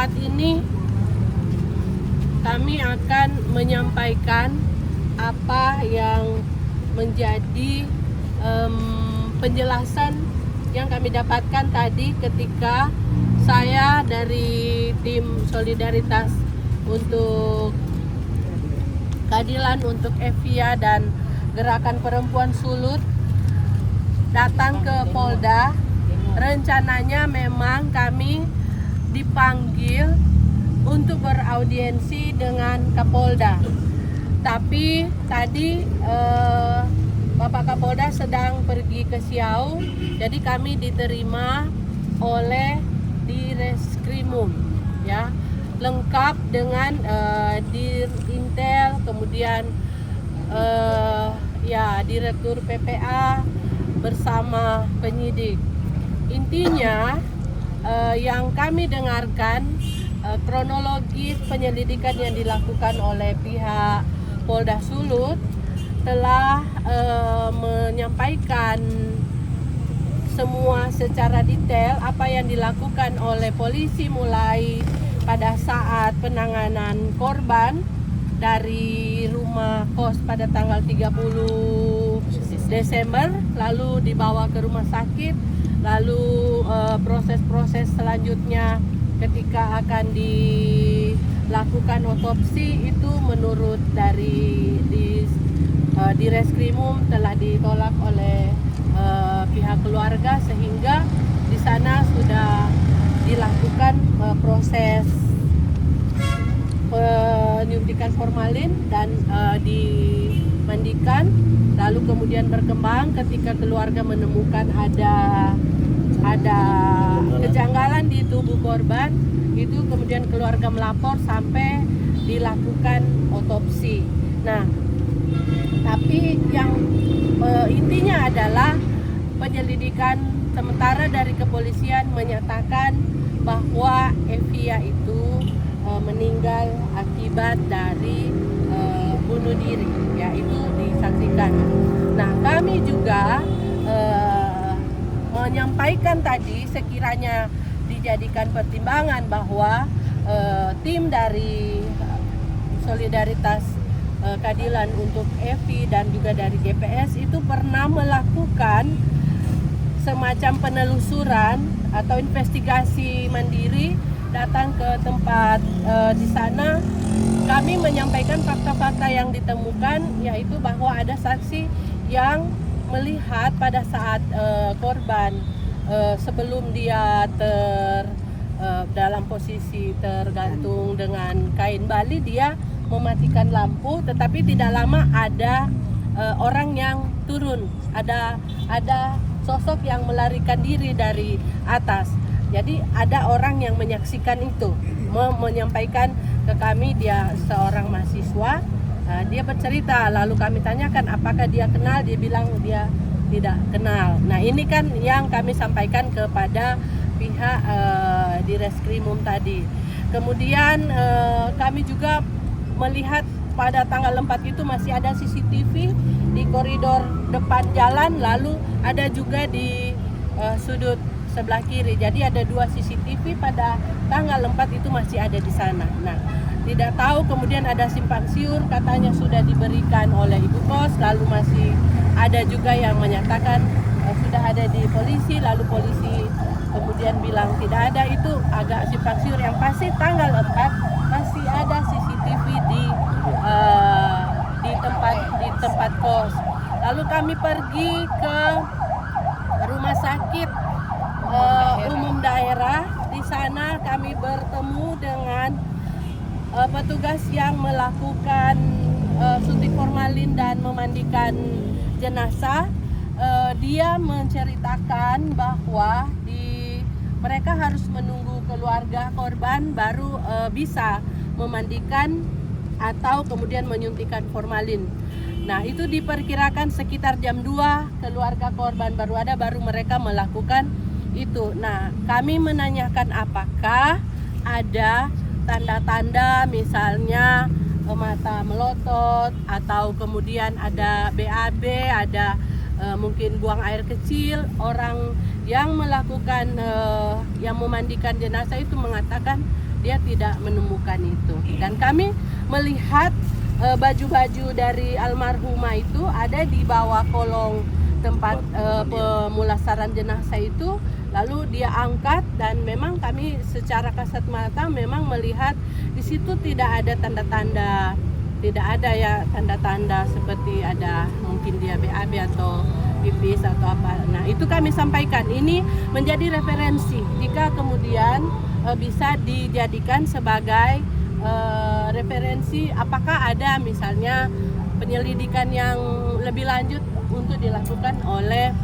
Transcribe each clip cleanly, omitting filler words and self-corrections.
saat ini kami akan menyampaikan apa yang menjadi penjelasan yang kami dapatkan tadi ketika saya dari tim Solidaritas untuk Keadilan untuk Evia dan Gerakan Perempuan Sulut datang ke Polda. Rencananya memang kami dipanggil untuk beraudiensi dengan Kapolda. Tapi tadi Bapak Kapolda sedang pergi ke Siau, jadi kami diterima oleh Direskrimum, ya, lengkap dengan Dirintel, kemudian ya Direktur PPA bersama penyidik. Intinya yang kami dengarkan kronologis penyelidikan yang dilakukan oleh pihak Polda Sulut telah menyampaikan semua secara detail apa yang dilakukan oleh polisi mulai pada saat penanganan korban dari rumah kos pada tanggal 30 Desember, lalu dibawa ke rumah sakit, lalu proses-proses selanjutnya ketika akan dilakukan otopsi itu menurut dari Direskrimum telah ditolak oleh pihak keluarga, sehingga di sana sudah dilakukan proses penyuntikan formalin dan dimandikan, lalu kemudian berkembang ketika keluarga menemukan ada kejanggalan di tubuh korban, itu kemudian keluarga melapor sampai dilakukan otopsi. Nah, tapi yang intinya adalah penyelidikan sementara dari kepolisian menyatakan bahwa Evia itu meninggal akibat dari bunuh diri, ya, itu disaksikan. Nah, kami juga menyampaikan tadi sekiranya dijadikan pertimbangan bahwa tim dari Solidaritas Keadilan untuk Evi dan juga dari GPS itu pernah melakukan semacam penelusuran atau investigasi mandiri, datang ke tempat di sana. Kami menyampaikan fakta-fakta yang ditemukan, yaitu bahwa ada saksi yang melihat pada saat korban sebelum dia dalam posisi tergantung dengan kain bali, dia mematikan lampu, tetapi tidak lama ada orang yang turun, ada sosok yang melarikan diri dari atas. Jadi ada orang yang menyaksikan itu, menyampaikan ke kami, dia seorang mahasiswa, dia bercerita, lalu kami tanyakan apakah dia kenal, dia bilang dia tidak kenal. Nah, ini kan yang kami sampaikan kepada pihak Direskrimum tadi. Kemudian kami juga melihat pada tanggal 4 itu masih ada CCTV di koridor depan jalan, lalu ada juga di sudut sebelah kiri. Jadi ada 2 CCTV pada tanggal 4 itu masih ada di sana. Nah, tidak tahu, kemudian ada simpang siur katanya sudah diberikan oleh ibu kos, lalu masih ada juga yang menyatakan sudah ada di polisi, lalu polisi kemudian bilang tidak ada. Itu agak simpang siur. Yang pasti tanggal 4 masih ada CCTV di tempat kos. Lalu kami pergi ke rumah sakit umum daerah. Di sana kami bertemu dengan petugas yang melakukan suntik formalin dan memandikan jenazah. Dia menceritakan bahwa mereka harus menunggu keluarga korban baru bisa memandikan atau kemudian menyuntikkan formalin. Nah, itu diperkirakan sekitar jam 2 keluarga korban baru ada, baru mereka melakukan itu. Nah, kami menanyakan apakah ada tanda-tanda misalnya mata melotot atau kemudian ada BAB, ada mungkin buang air kecil. Orang yang melakukan yang memandikan jenazah itu mengatakan dia tidak menemukan itu. Dan kami melihat baju-baju dari almarhumah itu ada di bawah kolong tempat pemulasaran jenazah itu, lalu dia angkat, dan memang kami secara kasat mata memang melihat di situ tidak ada tanda-tanda, tidak ada ya tanda-tanda seperti ada mungkin dia BAB atau pipis atau apa. Nah, itu kami sampaikan, ini menjadi referensi jika kemudian bisa dijadikan sebagai referensi apakah ada misalnya penyelidikan yang lebih lanjut untuk dilakukan oleh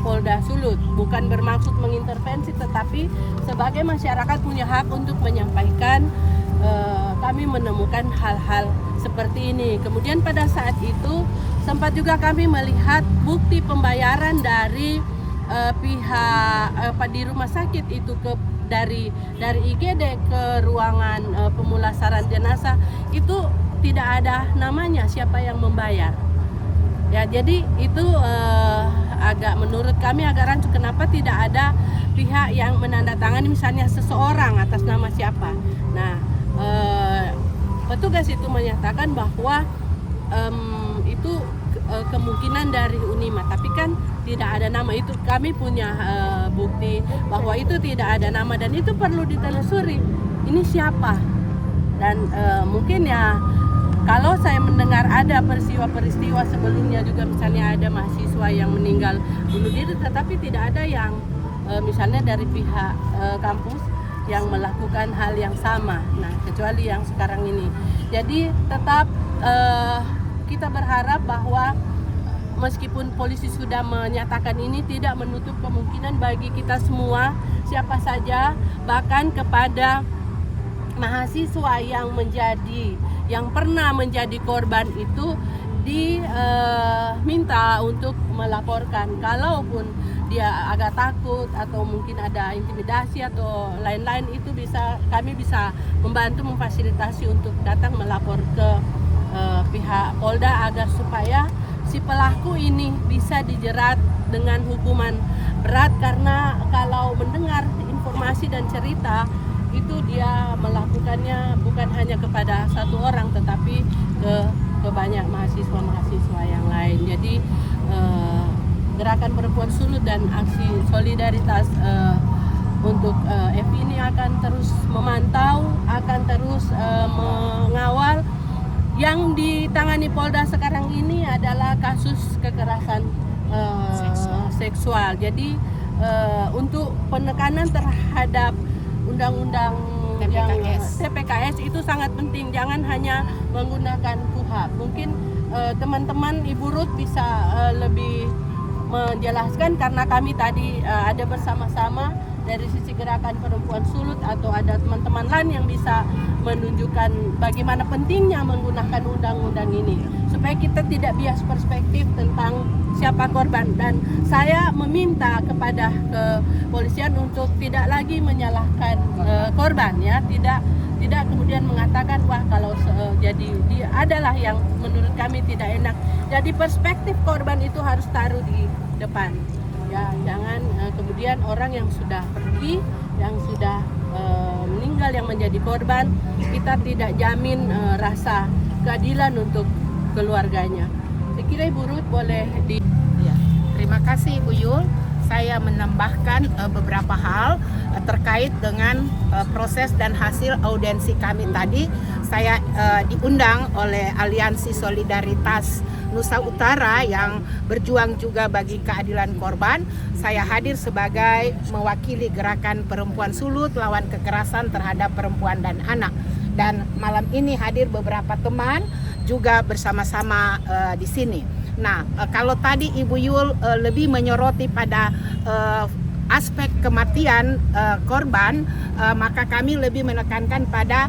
Polda Sulut. Bukan bermaksud mengintervensi, tetapi sebagai masyarakat punya hak untuk menyampaikan kami menemukan hal-hal seperti ini. Kemudian pada saat itu sempat juga kami melihat bukti pembayaran dari pihak di rumah sakit itu dari IGD ke ruangan pemulasaran jenazah itu tidak ada namanya siapa yang membayar. Ya, jadi itu agak menurut kami agak rancu, kenapa tidak ada pihak yang menandatangani misalnya seseorang atas nama siapa. Nah, petugas itu menyatakan bahwa itu kemungkinan dari Unima, tapi kan tidak ada nama. Itu kami punya bukti bahwa itu tidak ada nama dan itu perlu ditelusuri ini siapa. Dan mungkin ya kalau saya mendengar ada peristiwa-peristiwa sebelumnya juga, misalnya ada mahasiswa yang meninggal bunuh diri, tetapi tidak ada yang misalnya dari pihak kampus yang melakukan hal yang sama. Nah, kecuali yang sekarang ini. Jadi tetap kita berharap bahwa meskipun polisi sudah menyatakan ini, tidak menutup kemungkinan bagi kita semua, siapa saja, bahkan kepada mahasiswa yang pernah menjadi korban itu diminta untuk melaporkan. Kalaupun dia agak takut atau mungkin ada intimidasi atau lain-lain, itu kami bisa membantu memfasilitasi untuk datang melapor ke pihak Polda agar supaya si pelaku ini bisa dijerat dengan hukuman berat, karena kalau mendengar informasi dan cerita itu dia melakukannya bukan hanya kepada satu orang tetapi ke banyak mahasiswa yang lain. Jadi Gerakan Perempuan Sulut dan aksi solidaritas untuk FI ini akan terus memantau, akan terus mengawal. Yang ditangani Polda sekarang ini adalah kasus kekerasan seksual. Jadi untuk penekanan terhadap undang-undang TPKS itu sangat penting. Jangan hanya menggunakan KUHP. Mungkin teman-teman Ibu Ruth bisa lebih menjelaskan, karena kami tadi ada bersama-sama dari sisi Gerakan Perempuan Sulut, atau ada teman-teman lain yang bisa menunjukkan bagaimana pentingnya menggunakan undang-undang ini supaya kita tidak bias perspektif tentang siapa korban. Dan saya meminta kepada kepolisian untuk tidak lagi menyalahkan korban, ya, tidak kemudian mengatakan wah kalau jadi dia adalah yang menurut kami tidak enak. Jadi perspektif korban itu harus taruh di depan. Ya, jangan kemudian orang yang sudah pergi, yang sudah meninggal, yang menjadi korban, kita tidak jamin rasa keadilan untuk keluarganya. Saya kira Ibu Ruth boleh Ya, terima kasih Ibu Yul. Saya menambahkan beberapa hal terkait dengan proses dan hasil audiensi kami tadi. Saya diundang oleh Aliansi Solidaritas Nusa Utara yang berjuang juga bagi keadilan korban. Saya hadir sebagai mewakili Gerakan Perempuan Sulut lawan kekerasan terhadap perempuan dan anak. Dan malam ini hadir beberapa teman juga bersama-sama di sini. Nah, kalau tadi Ibu Yul lebih menyoroti pada aspek kematian korban, maka kami lebih menekankan pada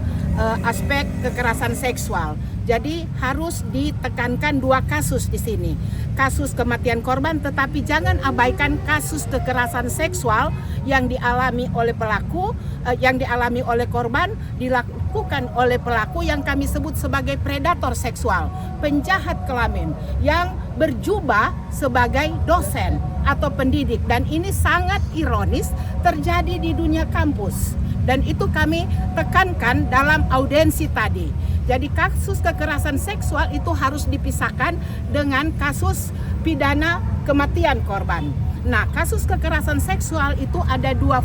aspek kekerasan seksual. Jadi harus ditekankan dua kasus di sini. Kasus kematian korban, tetapi jangan abaikan kasus kekerasan seksual yang dialami oleh pelaku, yang dialami oleh korban, dilakukan oleh pelaku yang kami sebut sebagai predator seksual, penjahat kelamin yang berjubah sebagai dosen atau pendidik. Dan ini sangat ironis terjadi di dunia kampus, dan itu kami tekankan dalam audiensi tadi. Jadi kasus kekerasan seksual itu harus dipisahkan dengan kasus pidana kematian korban. Nah, kasus kekerasan seksual itu ada dua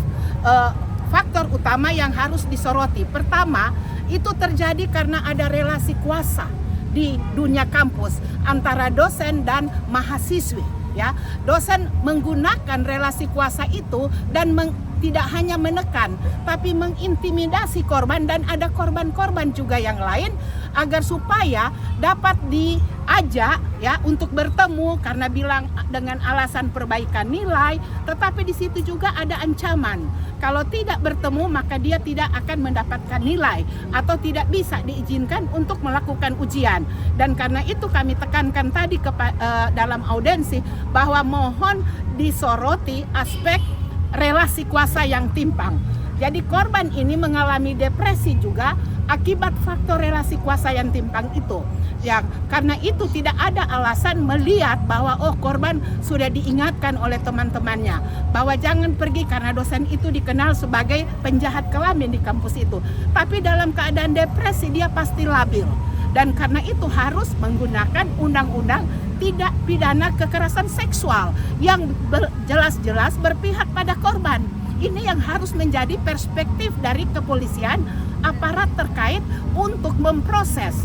faktor utama yang harus disoroti. Pertama, itu terjadi karena ada relasi kuasa di dunia kampus antara dosen dan mahasiswi. Ya, dosen menggunakan relasi kuasa itu dan tidak hanya menekan, tapi mengintimidasi korban, dan ada korban-korban juga yang lain agar supaya dapat diajak ya untuk bertemu karena bilang dengan alasan perbaikan nilai, tetapi di situ juga ada ancaman. Kalau tidak bertemu maka dia tidak akan mendapatkan nilai atau tidak bisa diizinkan untuk melakukan ujian. Dan karena itu kami tekankan tadi dalam audiensi bahwa mohon disoroti aspek relasi kuasa yang timpang. Jadi korban ini mengalami depresi juga akibat faktor relasi kuasa yang timpang itu. Ya, karena itu tidak ada alasan melihat bahwa korban sudah diingatkan oleh teman-temannya bahwa jangan pergi karena dosen itu dikenal sebagai penjahat kelamin di kampus itu. Tapi dalam keadaan depresi dia pasti labil. Dan karena itu harus menggunakan undang-undang tidak pidana kekerasan seksual yang jelas-jelas berpihak pada korban. Ini yang harus menjadi perspektif dari kepolisian, aparat terkait untuk memproses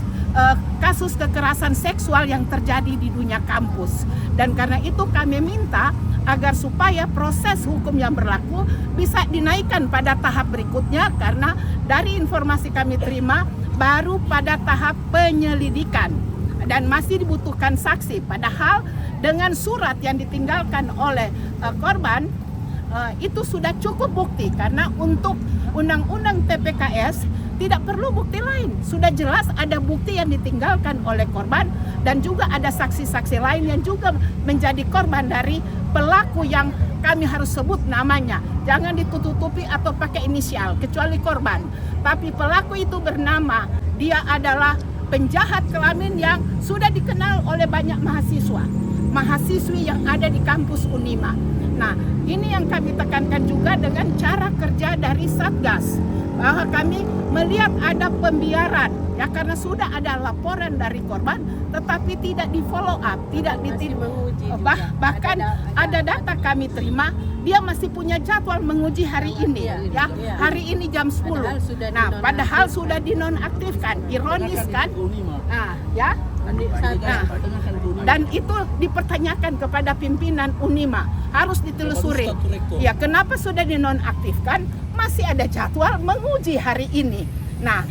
kasus kekerasan seksual yang terjadi di dunia kampus. Dan karena itu kami minta agar supaya proses hukum yang berlaku bisa dinaikkan pada tahap berikutnya, karena dari informasi kami terima baru pada tahap penyelidikan dan masih dibutuhkan saksi. Padahal dengan surat yang ditinggalkan oleh korban itu sudah cukup bukti, karena untuk undang-undang TPKS tidak perlu bukti lain. Sudah jelas ada bukti yang ditinggalkan oleh korban dan juga ada saksi-saksi lain yang juga menjadi korban dari pelaku yang kami harus sebut namanya. Jangan ditutupi atau pakai inisial kecuali korban. Tapi pelaku itu bernama, dia adalah penjahat kelamin yang sudah dikenal oleh banyak mahasiswi yang ada di kampus Unima. Nah, ini yang kami tekankan juga dengan cara kerja dari Satgas, bahwa kami melihat ada pembiaran ya, karena sudah ada laporan dari korban tetapi tidak di follow up, tidak bahkan ada data kami terima dia masih punya jadwal menguji hari ini ya. Hari ini jam 10. Nah, padahal sudah dinonaktifkan. Ironis kan? Nah, ya. Nah, dan itu dipertanyakan kepada pimpinan Unima, harus ditelusuri. Ya, kenapa sudah dinonaktifkan? Masih ada jadwal menguji hari ini. Nah,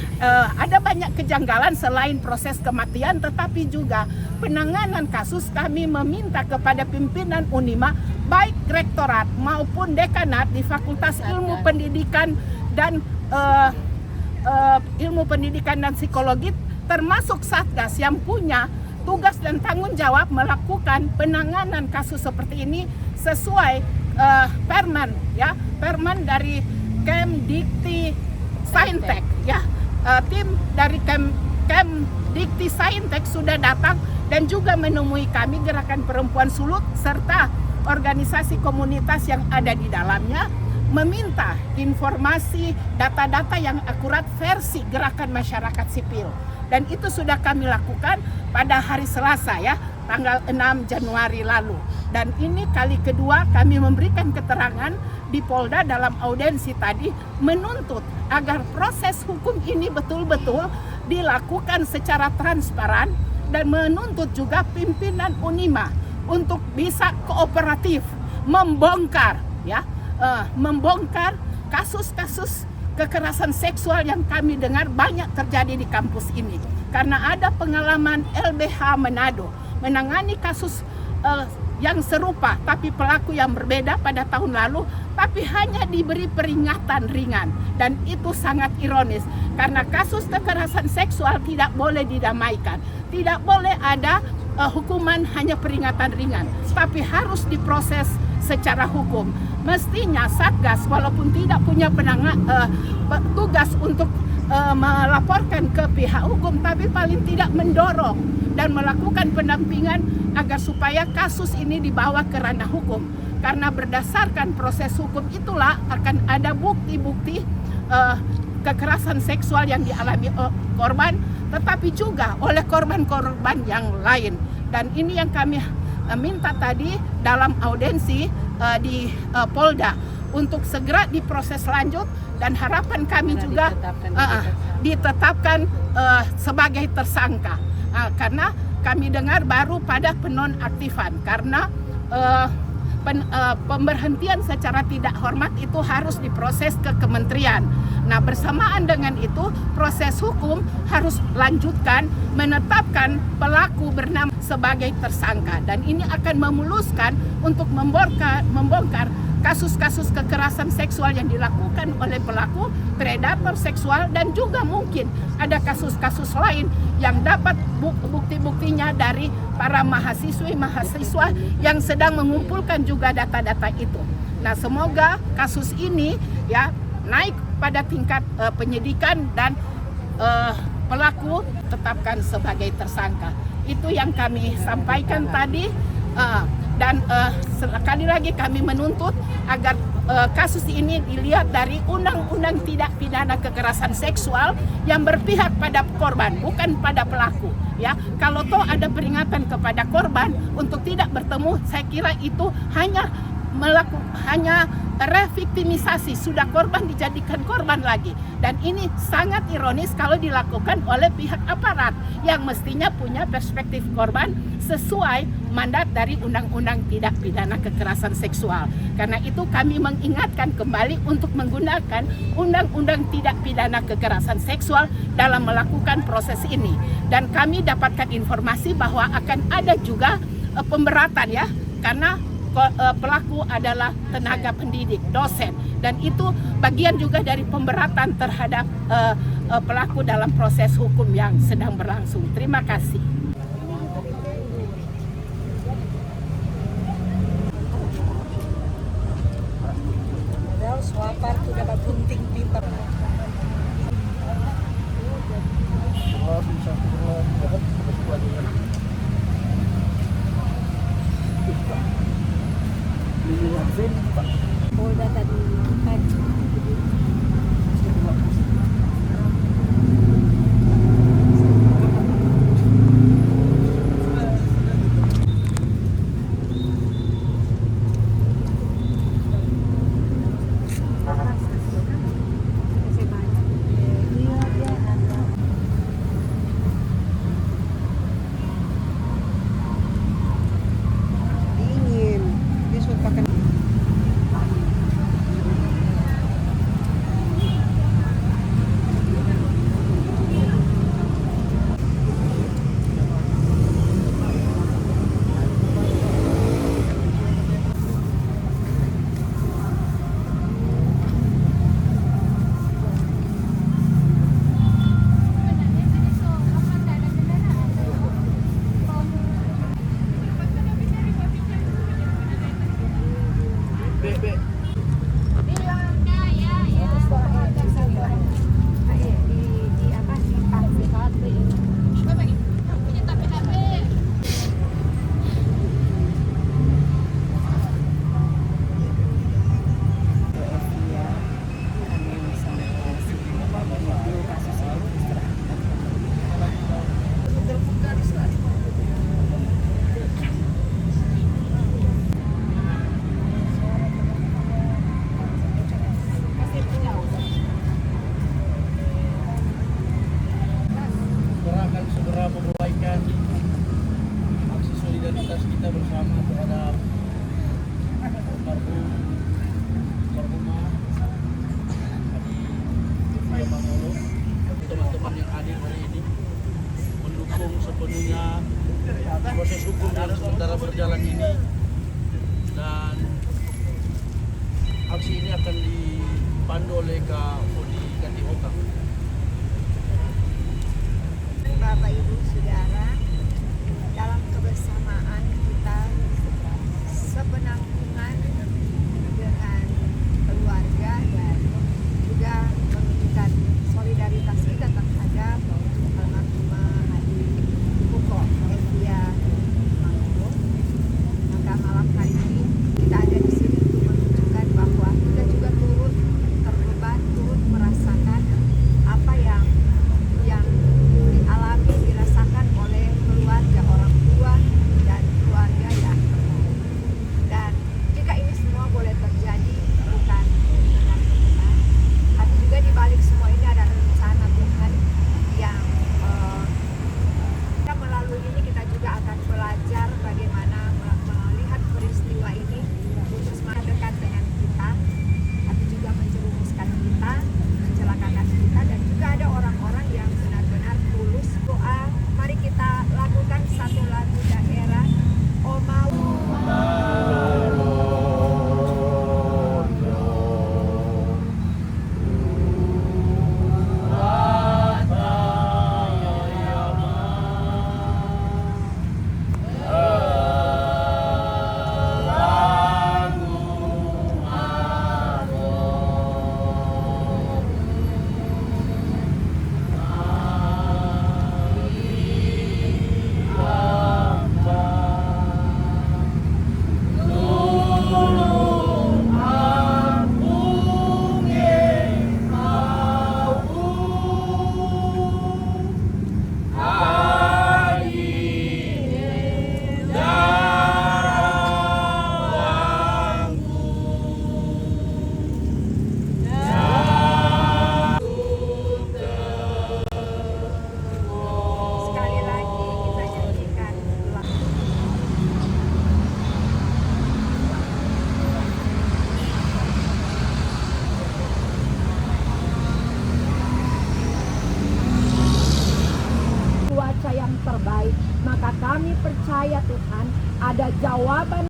ada banyak kejanggalan selain proses kematian, tetapi juga penanganan kasus. Kami meminta kepada pimpinan Unima, baik rektorat maupun dekanat di Fakultas Ilmu Pendidikan dan Ilmu Pendidikan dan Psikologi, termasuk Satgas yang punya tugas dan tanggung jawab melakukan penanganan kasus seperti ini sesuai permen ya, permen dari Kemdikti Saintek ya. Tim dari Kemdikti Saintek sudah datang dan juga menemui kami, Gerakan Perempuan Sulut serta organisasi komunitas yang ada di dalamnya, meminta informasi data-data yang akurat versi Gerakan Masyarakat Sipil. Dan itu sudah kami lakukan pada hari Selasa ya, tanggal 6 Januari lalu. Dan ini kali kedua kami memberikan keterangan di Polda dalam audiensi tadi, menuntut agar proses hukum ini betul-betul dilakukan secara transparan, dan menuntut juga pimpinan Unima untuk bisa kooperatif membongkar ya, membongkar kasus-kasus kekerasan seksual yang kami dengar banyak terjadi di kampus ini. Karena ada pengalaman LBH Manado menangani kasus yang serupa tapi pelaku yang berbeda pada tahun lalu, tapi hanya diberi peringatan ringan. Dan itu sangat ironis, karena kasus kekerasan seksual tidak boleh didamaikan, tidak boleh ada hukuman hanya peringatan ringan, tapi harus diproses secara hukum. Mestinya Satgas walaupun tidak punya tugas untuk melaporkan ke pihak hukum, tapi paling tidak mendorong dan melakukan pendampingan agar supaya kasus ini dibawa ke ranah hukum. karena berdasarkan proses hukum itulah akan ada bukti-bukti kekerasan seksual yang dialami korban, tetapi juga oleh korban-korban yang lain. Dan ini yang kami minta tadi dalam audensi di Polda untuk segera diproses lanjut, dan harapan kami juga ditetapkan sebagai tersangka, karena kami dengar baru pada penonaktifan, karena pemberhentian secara tidak hormat itu harus diproses ke kementerian. Nah, bersamaan dengan itu proses hukum harus lanjutkan menetapkan pelaku bernama sebagai tersangka, dan ini akan memuluskan untuk membongkar kasus-kasus kekerasan seksual yang dilakukan oleh pelaku predator seksual, dan juga mungkin ada kasus-kasus lain yang dapat bukti-buktinya dari para mahasiswa yang sedang mengumpulkan juga data-data itu. Nah, semoga kasus ini ya naik pada tingkat penyidikan dan pelaku tetapkan sebagai tersangka. Itu yang kami sampaikan tadi. Dan sekali lagi kami menuntut agar kasus ini dilihat dari undang-undang tidak pidana kekerasan seksual yang berpihak pada korban, bukan pada pelaku. Ya, kalau toh ada peringatan kepada korban untuk tidak bertemu, saya kira itu hanya reviktimisasi, sudah korban dijadikan korban lagi. Dan ini sangat ironis kalau dilakukan oleh pihak aparat yang mestinya punya perspektif korban sesuai mandat dari Undang-Undang Tidak Pidana Kekerasan Seksual. Karena itu kami mengingatkan kembali untuk menggunakan Undang-Undang Tidak Pidana Kekerasan Seksual dalam melakukan proses ini. Dan kami dapatkan informasi bahwa akan ada juga pemberatan ya, karena pelaku adalah tenaga pendidik, dosen, dan itu bagian juga dari pemberatan terhadap pelaku dalam proses hukum yang sedang berlangsung. Terima kasih. Swapar tu dapat gunting pintar. Polda tadi dingin, dia suka pakai. Memperbaikkan aksi solidaritas kita bersama terhadap almarhumah Adi Manolo. Teman-teman yang hadir hari ini mendukung sepenuhnya proses hukum yang sementara berjalan ini, dan aksi ini akan dipandu oleh Kapolri Katihoka. Bapak Ibu Saudara, dalam kebersamaan kita